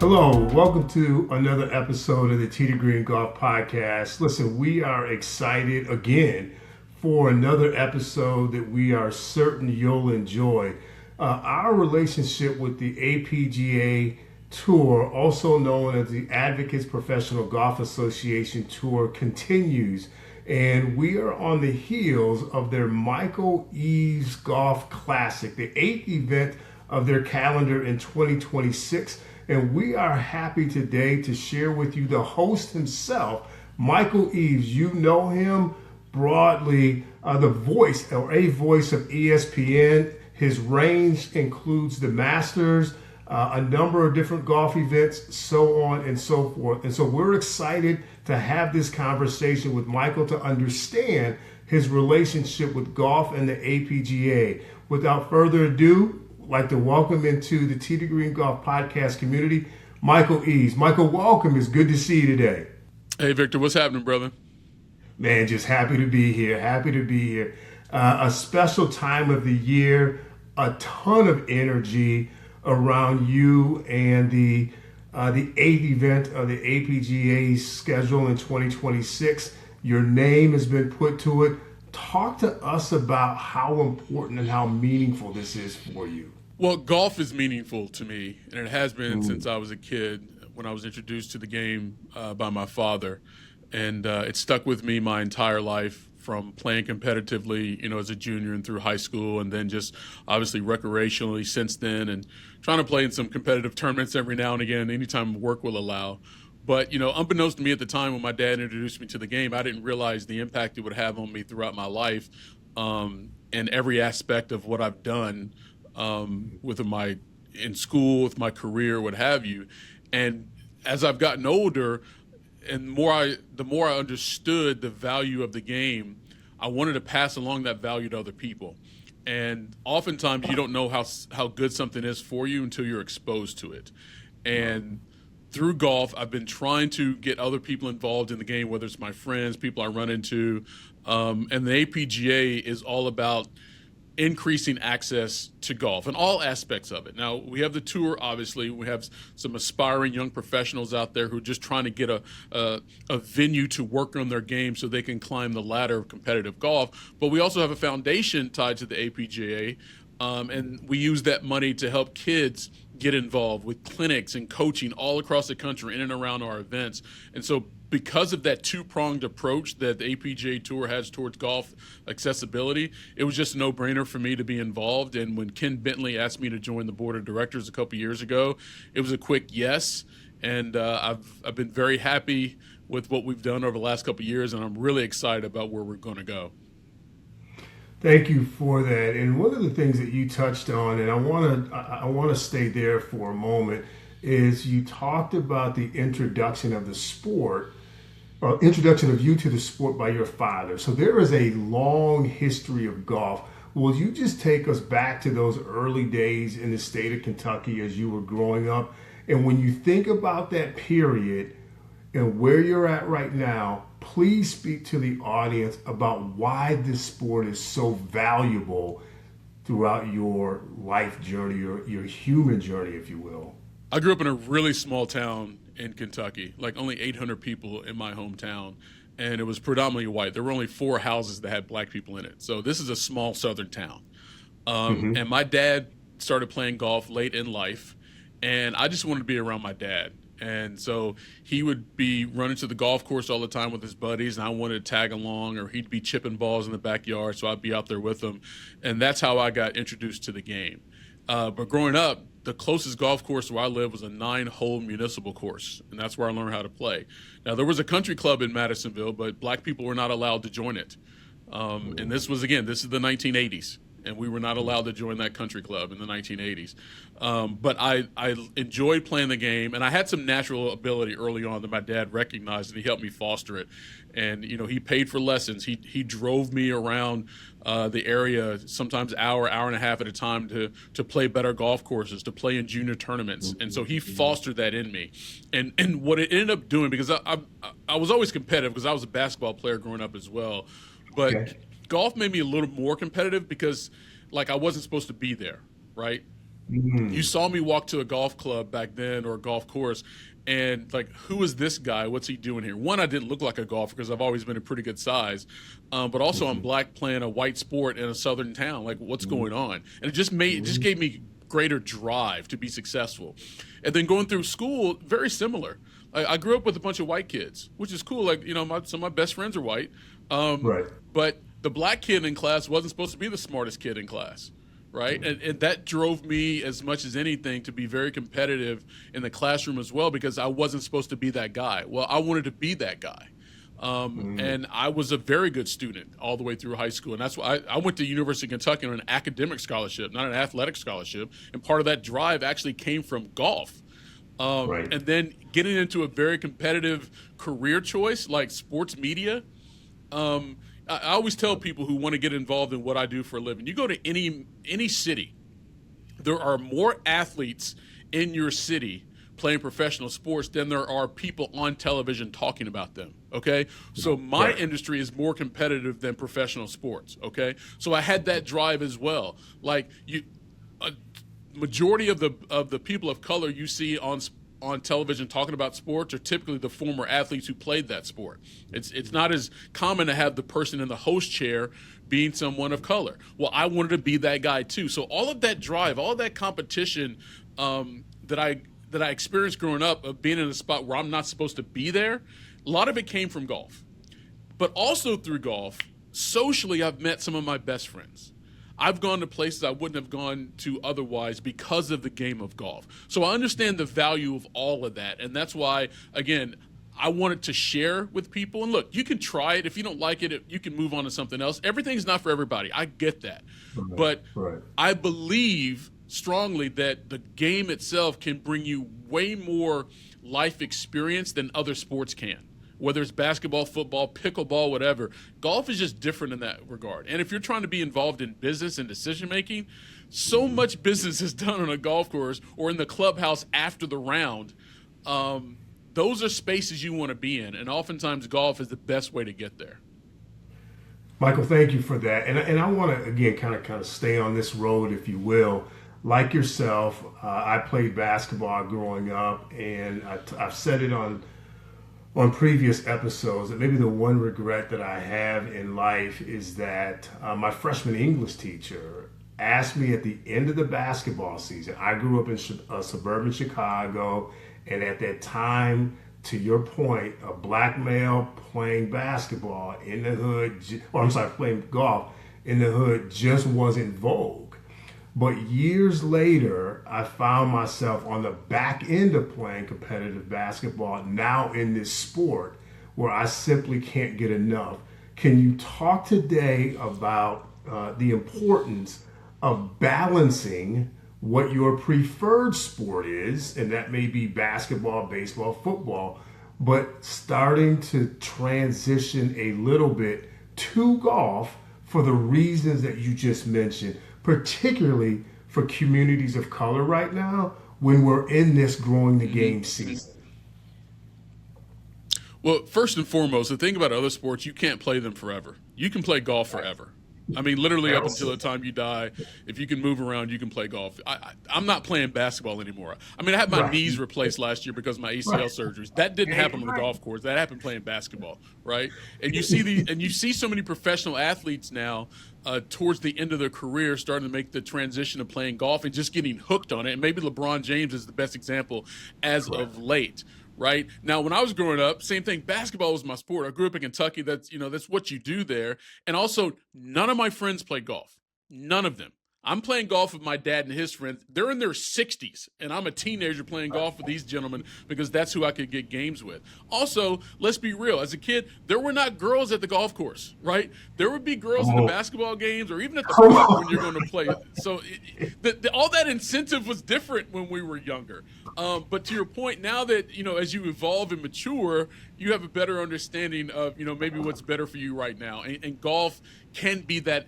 Hello, welcome to another episode of the Tee to Green Golf Podcast. Listen, we are excited again for another episode that we are certain you'll enjoy. Our relationship with the APGA Tour, also known as the Advocates Professional Golf Association Tour, continues. And we are on the heels of their Michael Eaves Golf Classic, the 8th event of their calendar in 2026. And we are happy today to share with you the host himself, Michael Eaves. You know him broadly, the voice or a voice of ESPN. His range includes the Masters, a number of different golf events, so on and so forth. And so we're excited to have this conversation with Michael to understand his relationship with golf and the APGA. Without further ado, I'd like to welcome into the Tee to Green Golf Podcast community, Michael Eaves. Michael, welcome. It's good to see you today. Hey, Victor. What's happening, brother? Man, just happy to be here. Happy to be here. A special time of the year, a ton of energy around you and the 8th event of the APGA's schedule in 2026. Your name has been put to it. Talk to us about how important and how meaningful this is for you. Well, golf is meaningful to me, and it has been since I was a kid when I was introduced to the game by my father. And it stuck with me my entire life, from playing competitively, as a junior and through high school, and then just obviously recreationally since then, and trying to play in some competitive tournaments every now and again, anytime work will allow. But, unbeknownst to me at the time when my dad introduced me to the game, I didn't realize the impact it would have on me throughout my life, and every aspect of what I've done in school, with my career, what have you. And as I've gotten older, and the more I understood the value of the game, I wanted to pass along that value to other people. And oftentimes you don't know how good something is for you until you're exposed to it. And through golf, I've been trying to get other people involved in the game, whether it's my friends, people I run into. And the APGA is all about increasing access to golf and all aspects of it. Now, we have the tour, obviously. We have some aspiring young professionals out there who are just trying to get a venue to work on their game so they can climb the ladder of competitive golf. But we also have a foundation tied to the APGA, and we use that money to help kids get involved with clinics and coaching all across the country in and around our events. And so because of that two-pronged approach that the APGA Tour has towards golf accessibility, it was just a no-brainer for me to be involved. And when Ken Bentley asked me to join the board of directors a couple years ago, it was a quick yes. And I've been very happy with what we've done over the last couple of years, and I'm really excited about where we're going to go. Thank you for that. And one of the things that you touched on, and I want to stay there for a moment, is you talked about the introduction of the sport, or introduction of you to the sport by your father. So there is a long history of golf. Will you just take us back to those early days in the state of Kentucky as you were growing up? And when you think about that period and where you're at right now, please speak to the audience about why this sport is so valuable throughout your life journey, your human journey, if you will. I grew up in a really small town in Kentucky, like only 800 people in my hometown, and it was predominantly white. There were only 4 houses that had black people in it. So this is a small southern town. And my dad started playing golf late in life, and I just wanted to be around my dad. And so he would be running to the golf course all the time with his buddies, and I wanted to tag along, or he'd be chipping balls in the backyard, so I'd be out there with him. And that's how I got introduced to the game. But growing up, the closest golf course where I lived was a 9-hole municipal course, and that's where I learned how to play. Now, there was a country club in Madisonville, but black people were not allowed to join it. And this is the 1980s, and we were not allowed to join that country club in the 1980s. But I enjoyed playing the game, and I had some natural ability early on that my dad recognized, and he helped me foster it. And, he paid for lessons. He drove me around the area, sometimes hour and a half at a time, to play better golf courses, to play in junior tournaments. And so he fostered that in me. And what it ended up doing, because I was always competitive because I was a basketball player growing up as well. But golf made me a little more competitive because, like, I wasn't supposed to be there, right? You Mm. saw me walk to a golf club back then, or a golf course, and like, who is this guy? What's he doing here? One, I didn't look like a golfer because I've always been a pretty good size, but also I'm Mhm. black playing a white sport in a southern town. Like, what's Mhm. going on? And it just gave me greater drive to be successful. And then going through school, very similar. I grew up with a bunch of white kids, which is cool. Like, some of my best friends are white, um, Right. but the black kid in class wasn't supposed to be the smartest kid in class, right? And that drove me as much as anything to be very competitive in the classroom as well, because I wasn't supposed to be that guy. Well, I wanted to be that guy. Mm. And I was a very good student all the way through high school. And that's why I went to University of Kentucky on an academic scholarship, not an athletic scholarship. And part of that drive actually came from golf. Right. And then getting into a very competitive career choice like sports media. I always tell people who want to get involved in what I do for a living, you go to any city, there are more athletes in your city playing professional sports than there are people on television talking about them. Okay. So my Right. industry is more competitive than professional sports. Okay. So I had that drive as well. Like, a majority of the people of color you see on television talking about sports are typically the former athletes who played that sport. It's not as common to have the person in the host chair being someone of color. Well, I wanted to be that guy too. So all of that drive, all of that competition, that I experienced growing up, of being in a spot where I'm not supposed to be there, a lot of it came from golf. But also through golf, socially, I've met some of my best friends. I've gone to places I wouldn't have gone to otherwise because of the game of golf. So I understand the value of all of that. And that's why, again, I wanted to share with people. And look, you can try it. If you don't like it, you can move on to something else. Everything's not for everybody. I get that. Right. But Right. I believe strongly that the game itself can bring you way more life experience than other sports can, whether it's basketball, football, pickleball, whatever. Golf is just different in that regard. And if you're trying to be involved in business and decision making, so much business is done on a golf course or in the clubhouse after the round. Those are spaces you want to be in, and oftentimes golf is the best way to get there. Michael, thank you for that. And I want to again kind of stay on this road, if you will. Like yourself, I played basketball growing up, and I've said it on previous episodes that maybe the one regret that I have in life is that my freshman English teacher asked me at the end of the basketball season. I grew up in suburban Chicago, and at that time, to your point, a black male playing basketball in the hood, or I'm sorry, playing golf in the hood just wasn't vogue. But years later, I found myself on the back end of playing competitive basketball, now in this sport where I simply can't get enough. Can you talk today about the importance of balancing what your preferred sport is, and that may be basketball, baseball, football, but starting to transition a little bit to golf for the reasons that you just mentioned, particularly for communities of color right now when we're in this growing the game season? Well, first and foremost, the thing about other sports, you can't play them forever. You can play golf forever. I mean, literally up until the time you die. If you can move around, you can play golf. I'm not playing basketball anymore. I mean, I had my Right. knees replaced last year because of my ACL Right. surgeries. That didn't happen on the golf course. That happened playing basketball, right? And you see so many professional athletes now towards the end of their career starting to make the transition of playing golf and just getting hooked on it. And maybe LeBron James is the best example as of late. Right now, when I was growing up, same thing. Basketball was my sport. I grew up in Kentucky. That's what you do there. And also, none of my friends play golf. None of them. I'm playing golf with my dad and his friends. They're in their 60s, and I'm a teenager playing golf with these gentlemen because that's who I could get games with. Also, let's be real. As a kid, there were not girls at the golf course, right? There would be girls in the basketball games or even at the park when you're going to play. So all that incentive was different when we were younger. But to your point, now that, as you evolve and mature, you have a better understanding of, maybe what's better for you right now. And golf can be that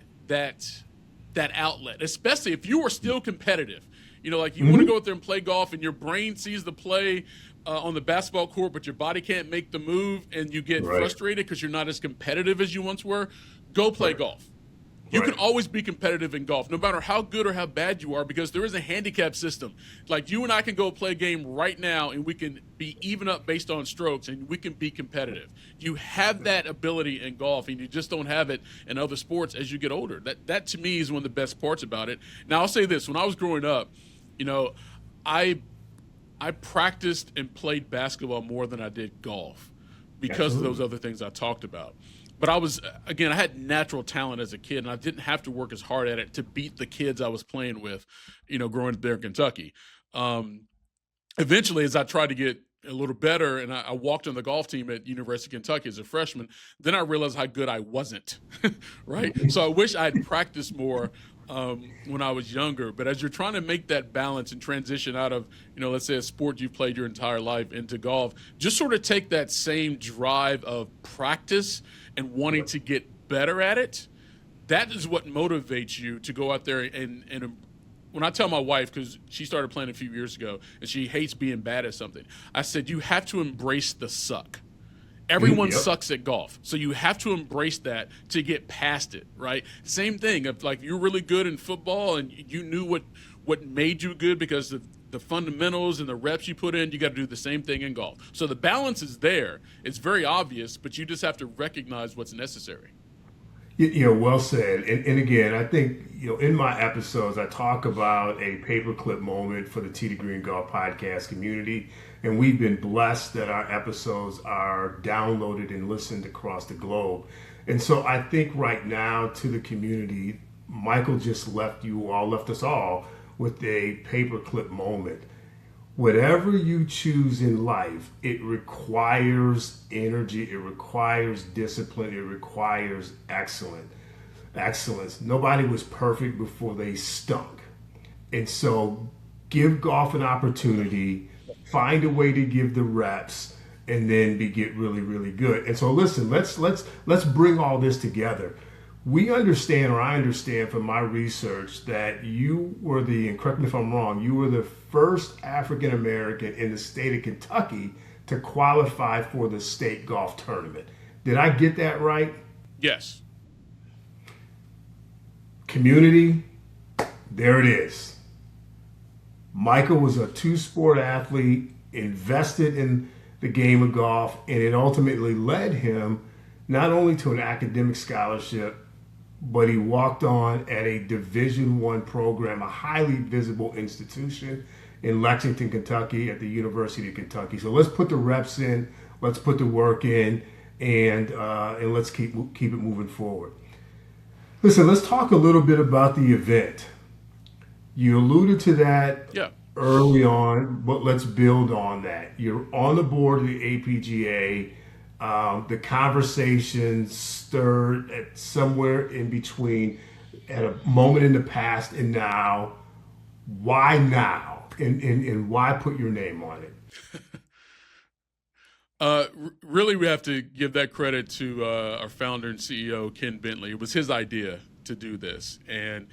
outlet, especially if you are still competitive. Like you want to go out there and play golf and your brain sees the play on the basketball court, but your body can't make the move and you get Right. frustrated because you're not as competitive as you once were. Go play Right. golf. You can Right. always be competitive in golf, no matter how good or how bad you are, because there is a handicap system. Like you and I can go play a game right now, and we can be even up based on strokes, and we can be competitive. You have that ability in golf, and you just don't have it in other sports as you get older. That to me is one of the best parts about it. Now I'll say this: when I was growing up, you know, I I practiced and played basketball more than I did golf because of those Absolutely. other things I talked about. But I was, again, I had natural talent as a kid, and I didn't have to work as hard at it to beat the kids I was playing with, growing up there in Kentucky. Um, Eventually, as I tried to get a little better, and I walked on the golf team at University of Kentucky as a freshman, then I realized how good I wasn't. Right. So I wish I had practiced more when I was younger. But as you're trying to make that balance and transition out of, let's say a sport you've played your entire life into golf, just sort of take that same drive of practice and wanting to get better at it. That is what motivates you to go out there and when I tell my wife, because she started playing a few years ago and she hates being bad at something, I said, you have to embrace the suck. Everyone Yep. sucks at golf. So you have to embrace that to get past it, right? Same thing. If like you're really good in football and you knew what made you good because of the fundamentals and the reps you put in, you got to do the same thing in golf. So the balance is there. It's very obvious, but you just have to recognize what's necessary. Well said. And again, I think, in my episodes, I talk about a paperclip moment for the Tee to Green Golf podcast community. And we've been blessed that our episodes are downloaded and listened across the globe. And so I think right now to the community, Michael just left us all with a paperclip moment. Whatever you choose in life, it requires energy, it requires discipline, it requires excellence. Nobody was perfect before they stunk. And so give golf an opportunity, find a way to give the reps, and then get really, really good. And so listen, let's bring all this together. We understand, or I understand from my research, that you were and correct me if I'm wrong, you were the first African American in the state of Kentucky to qualify for the state golf tournament. Did I get that right? Yes. Community, there it is. Michael was a two-sport athlete, invested in the game of golf, and it ultimately led him not only to an academic scholarship, but he walked on at a Division I program, a highly visible institution in Lexington, Kentucky, at the University of Kentucky. So let's put the reps in, let's put the work in, and let's keep it moving forward. Listen, let's talk a little bit about the event. You alluded to that Yeah. early on, but let's build on that. You're on the board of the APGA. The conversation stirred at somewhere in between, at a moment in the past and now. Why now? And why put your name on it? Really, we have to give that credit to our founder and CEO, Ken Bentley. It was his idea to do this, and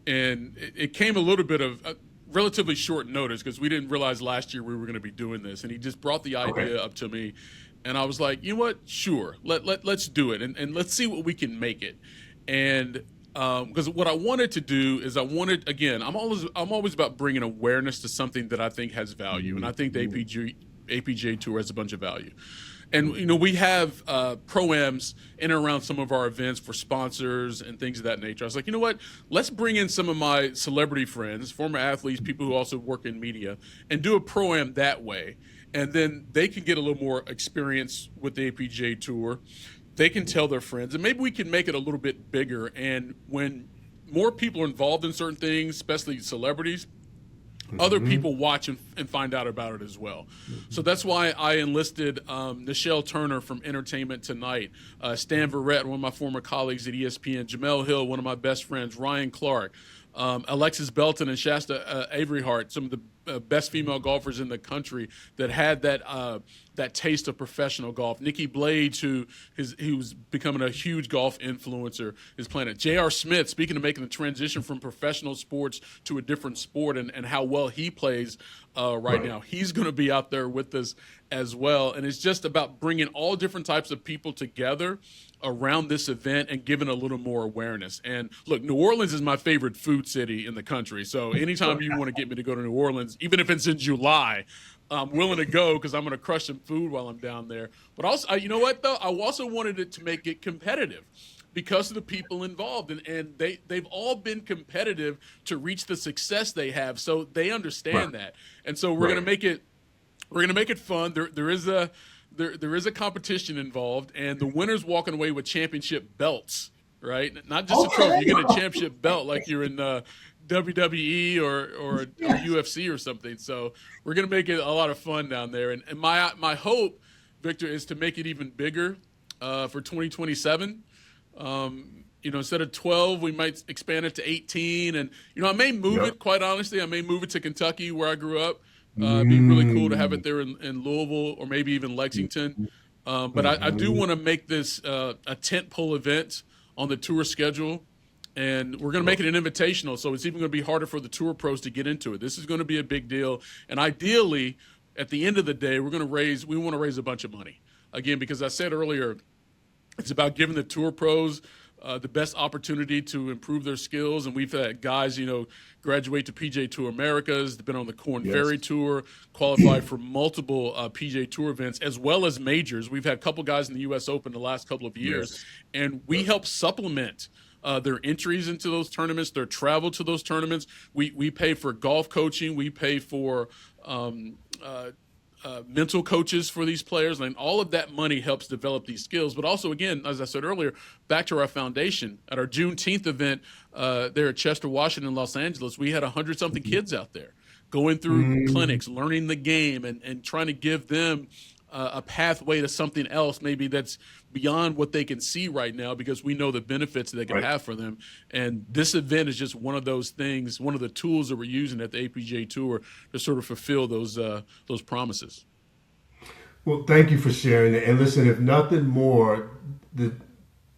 it came a little bit of relatively short notice because we didn't realize last year we were going to be doing this, and he just brought the idea up to me, and I was like, you know what? Sure, let's do it, and let's see what we can make it, and. Because what I wanted to do is I'm always about bringing awareness to something that I think has value, and I think the APGA Tour has a bunch of value. And we have pro-ams in and around some of our events for sponsors and things of that nature. I was like, you know what? Let's bring in some of my celebrity friends, former athletes, people who also work in media, and do a pro-am that way. And then they can get a little more experience with the APGA Tour. They can tell their friends, and maybe we can make it a little bit bigger. And when more people are involved in certain things, especially celebrities, other people watch and find out about it as well. So that's why I enlisted Nichelle Turner from Entertainment Tonight, Stan Verrett, one of my former colleagues at ESPN, Jamel Hill, one of my best friends, Ryan Clark, Alexis Belton and Shasta Avery Hart, some of the best female golfers in the country that had that taste of professional golf. Nikki Blades, who's becoming a huge golf influencer, is playing it. J.R. Smith, speaking of making the transition from professional sports to a different sport and how well he plays right now, he's going to be out there with us as well. And it's just about bringing all different types of people together around this event and giving a little more awareness. And look, New Orleans is my favorite food city in the country. So anytime you want to get me to go to New Orleans, even if it's in July, I'm willing to go because I'm going to crush some food while I'm down there. But also, you know what, though? I also wanted it to make it competitive because of the people involved. And they've all been competitive to reach the success they have. So they understand that. And so we're going to make it fun. There is a competition involved, and the winner's walking away with championship belts, right? Not just a trophy. You get a championship belt like you're in WWE or UFC or something. So we're going to make it a lot of fun down there. And my hope, Victor, is to make it even bigger for 2027. Instead of 12, we might expand it to 18. And, I may move it, quite honestly. I may move it to Kentucky where I grew up. It'd be really cool to have it there in Louisville or maybe even Lexington. But I do want to make this a tentpole event on the tour schedule. And we're going to make it an invitational, so it's even going to be harder for the tour pros to get into it. This is going to be a big deal. And ideally, at the end of the day, we want to raise a bunch of money. Again, because I said earlier, it's about giving the tour pros the best opportunity to improve their skills. And we've had guys, graduate to PGA Tour Americas, been on the Korn Ferry Tour, qualified for multiple PGA Tour events, as well as majors. We've had a couple guys in the U.S. Open the last couple of years, and we help supplement their entries into those tournaments, their travel to those tournaments. We pay for golf coaching. We pay for mental coaches for these players, and all of that money helps develop these skills. But also, again, as I said earlier, back to our foundation. At our Juneteenth event there at Chester, Washington, Los Angeles, we had 100-something kids out there going through clinics, learning the game, and trying to give them a pathway to something else maybe that's beyond what they can see right now, because we know the benefits that they can have for them. And this event is just one of those things, one of the tools that we're using at the APGA Tour to sort of fulfill those promises. Well, thank you for sharing that. And listen, if nothing more,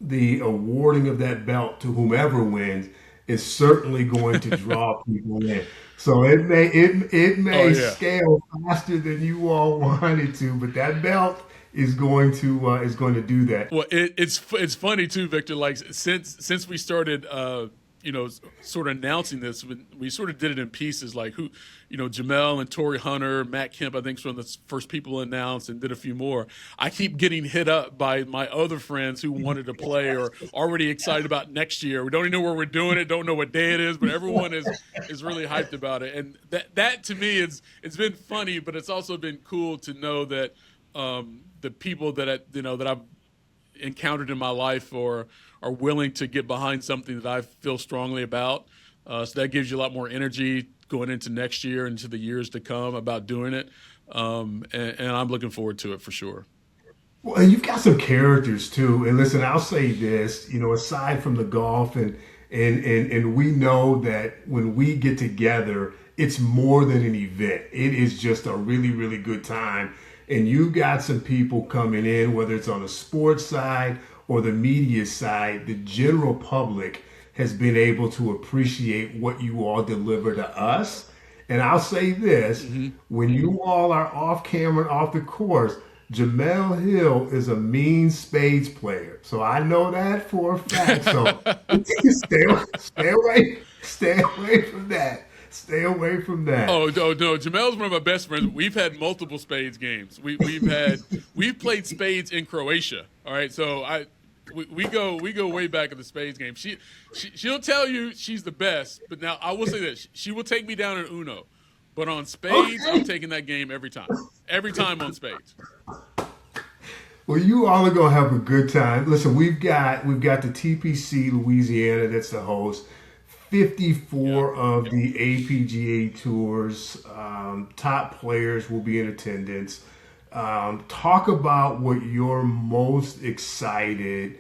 the awarding of that belt to whomever wins is certainly going to draw people in. So it may scale faster than you all wanted to, but that belt is going to do that. Well, it's funny too, Victor. Like since we started, sort of announcing this, we sort of did it in pieces. Like Jamel and Torrey Hunter, Matt Kemp, I think, was one of the first people announced, and did a few more. I keep getting hit up by my other friends who wanted to play or already excited about next year. We don't even know where we're doing it, don't know what day it is, but everyone is really hyped about it. And that to me it's been funny, but it's also been cool to know that the people that I've encountered in my life are willing to get behind something that I feel strongly about. So that gives you a lot more energy going into next year, into the years to come about doing it. And I'm looking forward to it for sure. Well, and you've got some characters too. And listen, I'll say this, aside from the golf and we know that when we get together, it's more than an event. It is just a really, really good time. And you got some people coming in, whether it's on the sports side or the media side, the general public has been able to appreciate what you all deliver to us. And I'll say this, when you all are off camera, off the course, Jamel Hill is a mean spades player. So I know that for a fact. So stay away from that. Stay away from that. Oh no, Jamel's one of my best friends. We've had multiple spades games. We've played spades in Croatia. All right, so we go way back in the spades game. She'll tell you she's the best, but now I will say this: she will take me down in Uno, but on spades, I'm taking that game every time. Every time on spades. Well, you all are gonna have a good time. Listen, we've got the TPC Louisiana that's the host. 54 of the APGA Tour's top players will be in attendance. Talk about what you're most excited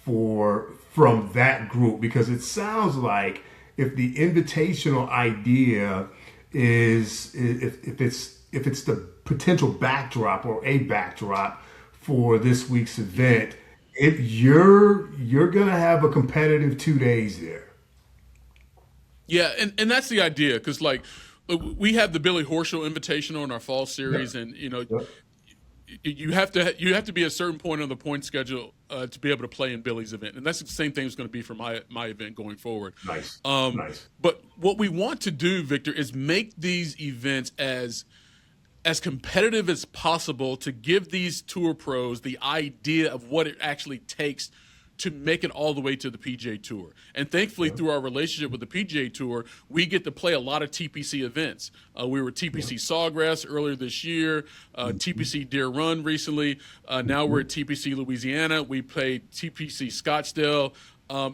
for from that group, because it sounds like if the invitational idea is if it's the potential backdrop or a backdrop for this week's event, you're gonna have a competitive 2 days there. Yeah, and that's the idea because like we have the Billy Horschel Invitational in our fall series, Yep. and Yep. you have to be at a certain point on the point schedule to be able to play in Billy's event, and that's the same thing is going to be for my event going forward. Nice. Um, Nice. but what we want to do, Victor, is make these events as competitive as possible to give these tour pros the idea of what it actually takes to make it all the way to the PGA Tour. And thankfully, through our relationship with the PGA Tour, we get to play a lot of TPC events. We were at TPC Sawgrass earlier this year, TPC Deer Run recently. Now we're at TPC Louisiana. We played TPC Scottsdale.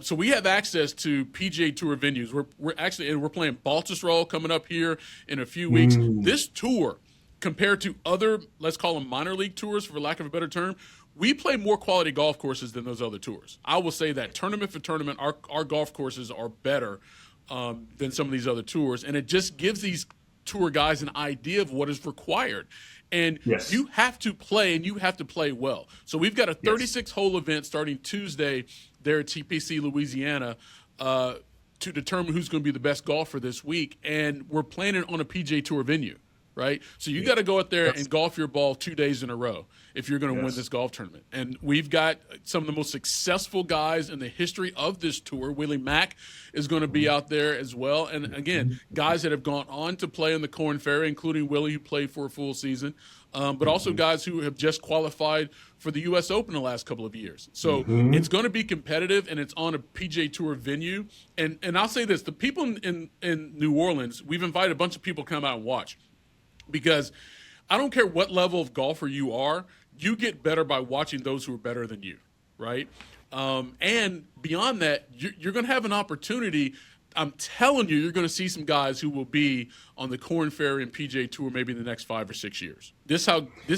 So we have access to PGA Tour venues. We're playing Baltusrol coming up here in a few weeks. This tour, compared to other, let's call them minor league tours, for lack of a better term, we play more quality golf courses than those other tours. I will say that tournament for tournament, our golf courses are better than some of these other tours, and it just gives these tour guys an idea of what is required. And Yes. you have to play, and you have to play well. So we've got a 36-hole event starting Tuesday there at TPC Louisiana to determine who's going to be the best golfer this week, and we're planning on a PGA Tour venue. Right? So you got to go out there and golf your ball 2 days in a row if you're going to win this golf tournament. And we've got some of the most successful guys in the history of this tour. Willie Mack is going to be out there as well. And again, guys that have gone on to play in the Korn Ferry, including Willie, who played for a full season, but also guys who have just qualified for the U.S. Open the last couple of years. So it's going to be competitive, and it's on a PGA Tour venue. And I'll say this, the people in New Orleans, we've invited a bunch of people to come out and watch. Because I don't care what level of golfer you are, you get better by watching those who are better than you, right? And beyond that, you're going to have an opportunity. I'm telling you, you're going to see some guys who will be on the Korn Ferry and PGA Tour maybe in the next 5 or 6 years. This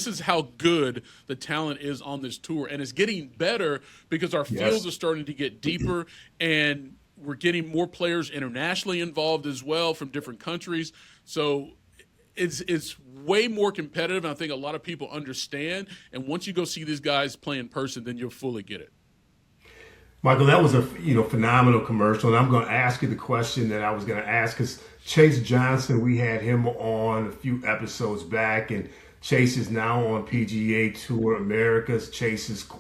is how good the talent is on this tour, and it's getting better because our fields are starting to get deeper, and we're getting more players internationally involved as well from different countries. So it's way more competitive, and I think a lot of people understand. And once you go see these guys play in person, then you'll fully get it. Michael, that was a phenomenal commercial, and I'm going to ask you the question that I was going to ask because Chase Johnson, we had him on a few episodes back, and Chase is now on PGA Tour Americas.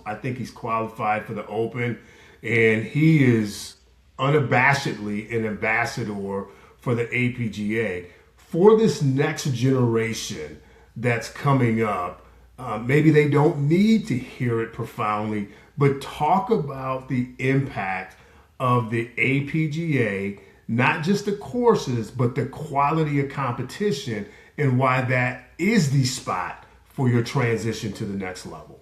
I think he's qualified for the Open, and he is unabashedly an ambassador for the APGA. For this next generation that's coming up, maybe they don't need to hear it profoundly, but talk about the impact of the APGA, not just the courses, but the quality of competition, and why that is the spot for your transition to the next level.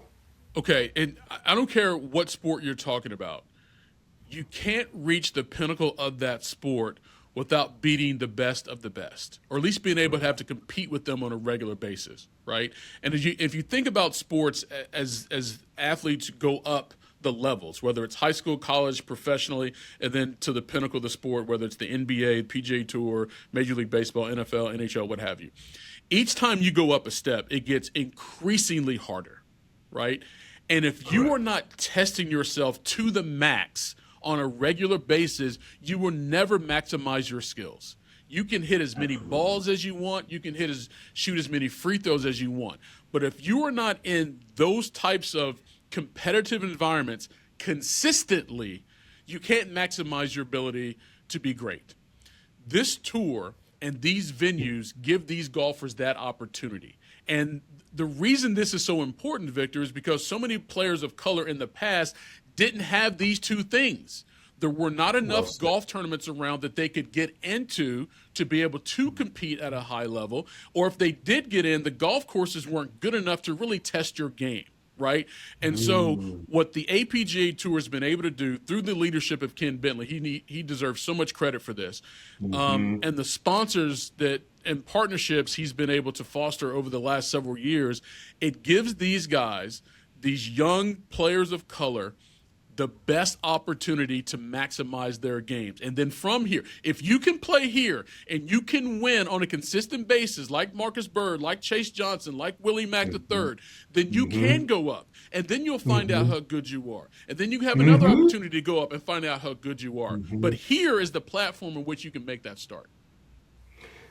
Okay, and I don't care what sport you're talking about. You can't reach the pinnacle of that sport without beating the best of the best, or at least being able to have to compete with them on a regular basis, right? And if you think about sports as athletes go up the levels, whether it's high school, college, professionally, and then to the pinnacle of the sport, whether it's the NBA, PGA Tour, Major League Baseball, NFL, NHL, what have you. Each time you go up a step, it gets increasingly harder, right? And if you are not testing yourself to the max on a regular basis, you will never maximize your skills. You can hit as many balls as you want. You can shoot as many free throws as you want. But if you are not in those types of competitive environments consistently, you can't maximize your ability to be great. This tour and these venues give these golfers that opportunity. And the reason this is so important, Victor, is because so many players of color in the past didn't have these two things. There were not enough golf tournaments around that they could get into to be able to compete at a high level. Or if they did get in, the golf courses weren't good enough to really test your game, right? And so what the APGA Tour has been able to do through the leadership of Ken Bentley, he deserves so much credit for this, and the sponsors and partnerships he's been able to foster over the last several years, it gives these guys, these young players of color, the best opportunity to maximize their games. And then from here, if you can play here and you can win on a consistent basis, like Marcus Bird, like Chase Johnson, like Willie Mack III, then you can go up. And then you'll find out how good you are. And then you have another opportunity to go up and find out how good you are. But here is the platform in which you can make that start.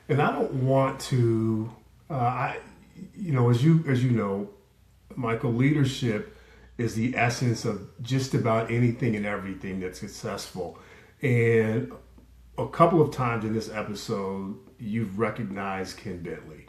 And I don't want to, as you know, Michael, leadership is the essence of just about anything and everything that's successful. And a couple of times in this episode, you've recognized Ken Bentley.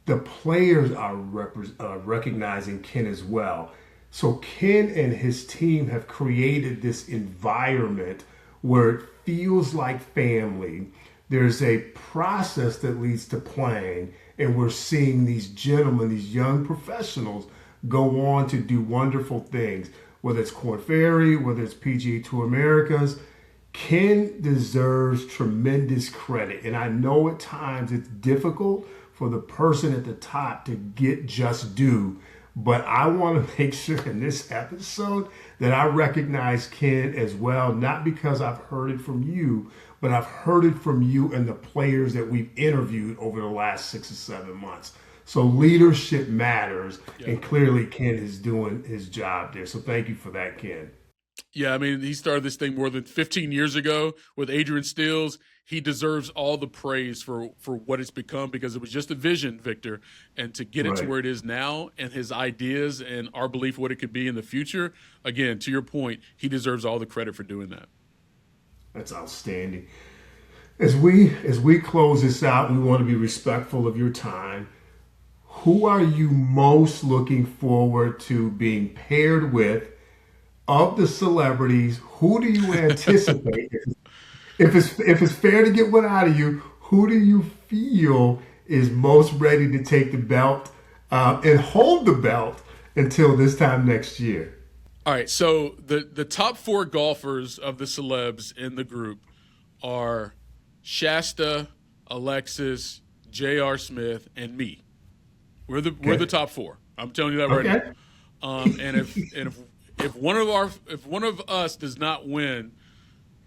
The players are recognizing Ken as well. So Ken and his team have created this environment where it feels like family. There's a process that leads to playing, and we're seeing these gentlemen, these young professionals, go on to do wonderful things, whether it's Korn Ferry, whether it's PGA Tour Americas. Ken deserves tremendous credit. And I know at times it's difficult for the person at the top to get just due, but I want to make sure in this episode that I recognize Ken as well, not because I've heard it from you, but I've heard it from you and the players that we've interviewed over the last 6 or 7 months. So leadership matters, and clearly Ken is doing his job there. So thank you for that, Ken. Yeah, I mean, he started this thing more than 15 years ago with Adrian Stills. He deserves all the praise for what it's become, because it was just a vision, Victor. And to get it to where it is now, and his ideas and our belief what it could be in the future, again, to your point, he deserves all the credit for doing that. That's outstanding. As we close this out, we want to be respectful of your time. Who are you most looking forward to being paired with of the celebrities? Who do you anticipate? If it's fair to get one out of you, who do you feel is most ready to take the belt and hold the belt until this time next year? All right, so the top 4 golfers of the celebs in the group are Shasta, Alexis, J.R. Smith, and me. We're the top 4. I'm telling you that right now. And if one of us does not win,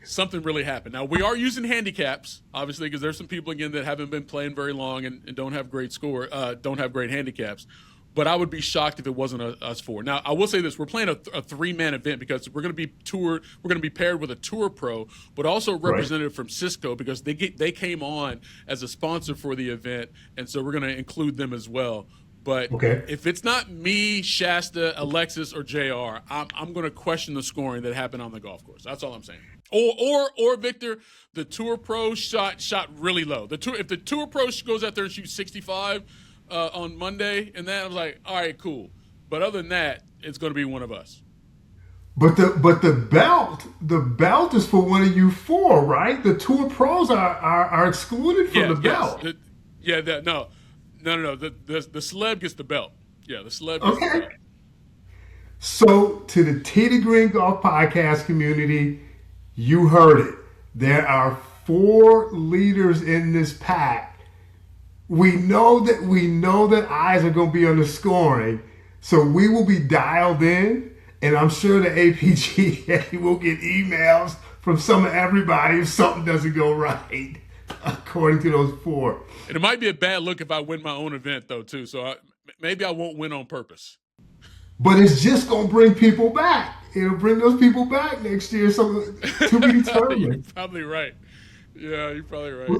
something really happened. Now, we are using handicaps, obviously, because there's some people again that haven't been playing very long and don't have great don't have great handicaps. But I would be shocked if it wasn't us 4. Now, I will say this: we're playing a 3-man event because we're going to be toured. We're going to be paired with a tour pro, but also a representative from Cisco, because they came on as a sponsor for the event, and so we're going to include them as well. But if it's not me, Shasta, Alexis, or JR, I'm going to question the scoring that happened on the golf course. That's all I'm saying. Or Victor, the tour pro shot really low. If the tour pro goes out there and shoots 65 on Monday, and then I was like, all right, cool. But other than that, it's going to be one of us. But the belt is for one of you 4, right? The tour pros are excluded from the belt. No. The celeb gets the belt. Yeah, the celeb gets the belt. So to the Tee to Green Golf podcast community, you heard it. There are 4 leaders in this pack. We know that eyes are going to be on the scoring, so we will be dialed in, and I'm sure the APGA will get emails from some of everybody if something doesn't go right, according to those 4. And it might be a bad look if I win my own event, though, too. So maybe I won't win on purpose. But it's just going to bring people back. It'll bring those people back next year. So to be determined. You're probably right. Yeah, you're probably right.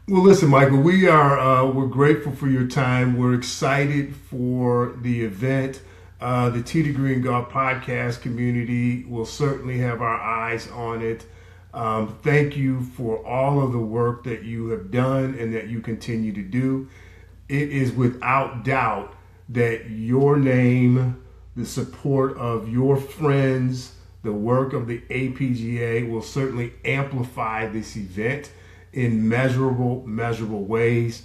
Well, listen, Michael, we're grateful for your time. We're excited for the event. The Tee to Green Golf podcast community will certainly have our eyes on it. Thank you for all of the work that you have done and that you continue to do. It is without doubt that your name, the support of your friends, the work of the APGA will certainly amplify this event in measurable ways.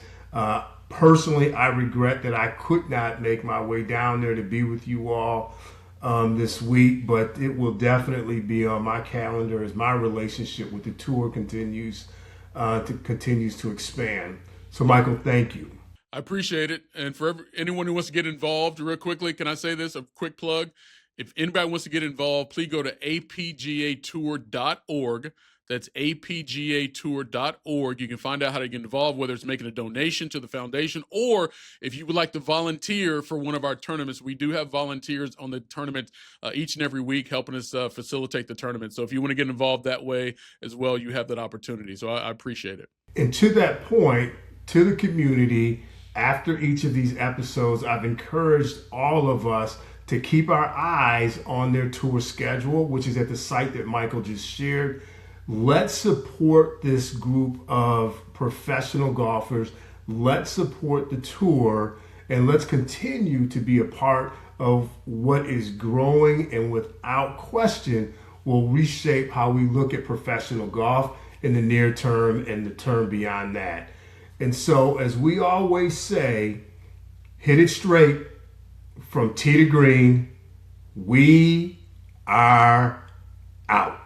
Personally, I regret that I could not make my way down there to be with you all this week, but it will definitely be on my calendar as my relationship with the tour continues to expand. So, Michael, thank you. I appreciate it. And for anyone who wants to get involved, real quickly, can I say this? A quick plug. If anybody wants to get involved, please go to apgatour.org. That's apgatour.org. You can find out how to get involved, whether it's making a donation to the foundation or if you would like to volunteer for one of our tournaments. We do have volunteers on the tournament each and every week helping us facilitate the tournament. So if you want to get involved that way as well, you have that opportunity. So I appreciate it. And to that point, to the community, after each of these episodes, I've encouraged all of us to keep our eyes on their tour schedule, which is at the site that Michael just shared. Let's support this group of professional golfers. Let's support the tour, and let's continue to be a part of what is growing and without question will reshape how we look at professional golf in the near term and the term beyond that. And so, as we always say, hit it straight from tee to green. We are out.